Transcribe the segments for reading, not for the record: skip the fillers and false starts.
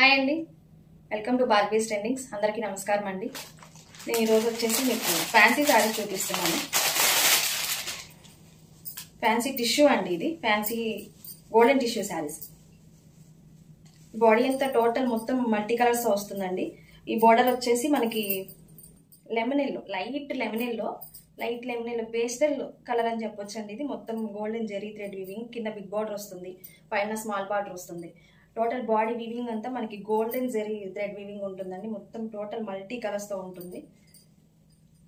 Hi అండి, welcome to బార్బీస్ trendings. అందరికీ నమస్కారం అండి. నేను ఈరోజు వచ్చేసి మీకు ఫ్యాన్సీ శారీస్ చూపిస్తున్నాను. ఫ్యాన్సీ టిష్యూ అండి, ఇది fancy golden tissue saris. Body అంతా టోటల్ మొత్తం మల్టీ కలర్స్ వస్తుందండి. ఈ బోర్డర్ వచ్చేసి మనకి lemon yellow, light lemon yellow pastel colour అని చెప్పొచ్చు అండి. ఇది మొత్తం గోల్డెన్ జెరీ థ్రెడ్ వీవింగ్, కింద బిగ్ బార్డర్ వస్తుంది, పైన స్మాల్ బార్డర్ వస్తుంది. టోటల్ బాడీ వీవింగ్ అంతా మనకి గోల్డెన్ జెరీ థ్రెడ్ వీవింగ్ ఉంటుందండి. మొత్తం టోటల్ మల్టీ కలర్స్ తో ఉంటుంది.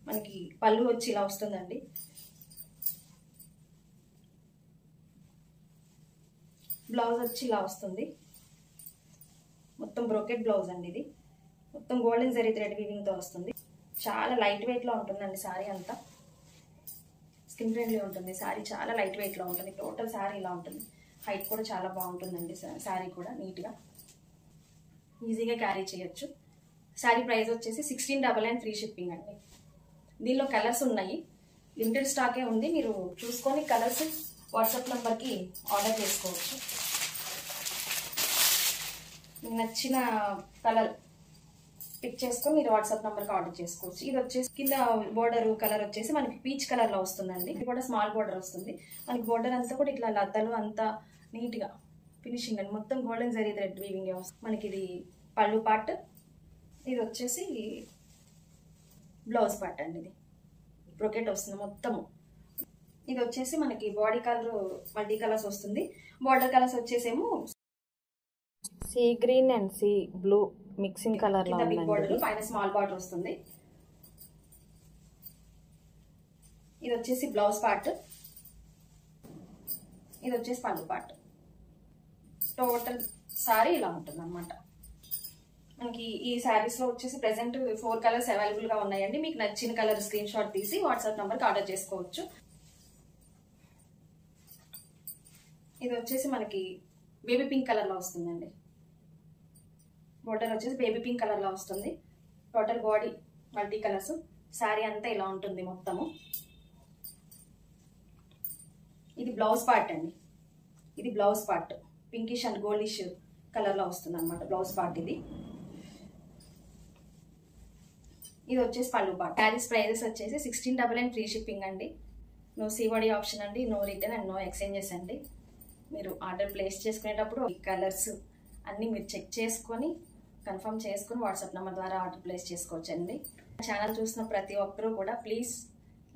మనకి పళ్ళు వచ్చి ఇలా వస్తుందండి. బ్లౌజ్ వచ్చి ఇలా వస్తుంది. మొత్తం బ్రోకెట్ బ్లౌజ్ అండి. ఇది మొత్తం గోల్డెన్ జెరీ థ్రెడ్ వీవింగ్ తో వస్తుంది. చాలా లైట్ వెయిట్ లో ఉంటుందండి. శారీ అంతా స్కిన్ ఫ్రెండ్లీ ఉంటుంది. శారీ చాలా లైట్ వెయిట్ లో ఉంటుంది. టోటల్ శారీ ఇలా ఉంటుంది. హైట్ కూడా చాలా బాగుంటుందండి. శారీ కూడా నీట్గా ఈజీగా క్యారీ చేయొచ్చు. శారీ ప్రైస్ వచ్చేసి 1699 ఫ్రీ షిప్పింగ్ అండి. దీనిలో కలర్స్ ఉన్నాయి, లిమిటెడ్ స్టాకే ఉంది. మీరు చూసుకొని కలర్స్ వాట్సాప్ నెంబర్కి ఆర్డర్ చేసుకోవచ్చు. మీకు నచ్చిన కలర్ పిక్ చేసుకొని మీరు వాట్సాప్ నెంబర్కి ఆర్డర్ చేసుకోవచ్చు. ఇది వచ్చేసి కింద బోర్డర్ కలర్ వచ్చేసి మనకి పీచ్ కలర్ లో వస్తుందండి. ఇది కూడా స్మాల్ బోర్డర్ వస్తుంది. మనకి బోర్డర్ అంతా కూడా ఇట్లా లద్దలు అంతా నీట్ గా ఫినిషింగ్ అండి. మొత్తం గోల్డెన్ జరీ థ్రెడ్ వీవింగ్ వస్తుంది. మనకి ఇది పళ్ళు పార్ట్, ఇది వచ్చేసి బ్లౌజ్ పార్ట్ అండి. ఇది బ్రోకెట్ వస్తుంది మొత్తము. ఇది వచ్చేసి మనకి బాడీ కలర్ మల్టీ కలర్స్ వస్తుంది. బోర్డర్ కలర్స్ వచ్చేసేమో sea green and sea blue mixing colour లో బిగ్ బార్డర్, పైన స్మాల్ బార్డర్ వస్తుంది. ఇది వచ్చేసి బ్లౌజ్ పార్ట్, ఇది వచ్చేసి పళ్ళు పార్ట్. టోటల్ సారీ ఇలా ఉంటుంది అనమాట. మనకి ఈ శారీస్ లో వచ్చేసి ప్రెసెంట్ 4 కలర్స్ అవైలబుల్ గా ఉన్నాయండి. మీకు నచ్చిన కలర్ స్క్రీన్ షాట్ తీసి వాట్సాప్ నంబర్కి ఆర్డర్ చేసుకోవచ్చు. ఇది వచ్చేసి మనకి బేబీ పింక్ కలర్ లో వస్తుందండి. బోర్డర్ వచ్చేసి బేబీ పింక్ కలర్ లో వస్తుంది. Total body multi colours. Sari అంతా ఇలా ఉంటుంది మొత్తము. ఇది బ్లౌజ్ పార్ట్ అండి. ఇది blouse part pinkish and goldish colour లో వస్తుంది అనమాట బ్లౌజ్ పార్ట్. ఇది వచ్చేసి పళ్ళు పార్ట్. శారీస్ ప్రైజెస్ వచ్చేసి 1699 ఫ్రీ షిప్పింగ్ అండి. నో సిఓడి ఆప్షన్ అండి, no return and no exchanges అండి. మీరు ఆర్డర్ ప్లేస్ చేసుకునేటప్పుడు ఈ కలర్స్ అన్ని మీరు చెక్ చేసుకొని కన్ఫర్మ్ చేసుకుని వాట్సాప్ నెంబర్ ద్వారా ఆర్డర్ ప్లేస్ చేసుకోవచ్చండి. ఛానల్ చూసిన ప్రతి ఒక్కరూ కూడా ప్లీజ్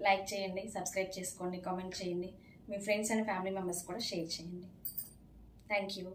లైక్ చేయండి, సబ్స్క్రైబ్ చేసుకోండి, కామెంట్ చేయండి. మీ ఫ్రెండ్స్ అండ్ ఫ్యామిలీ మెంబర్స్ కూడా షేర్ చేయండి. Thank you.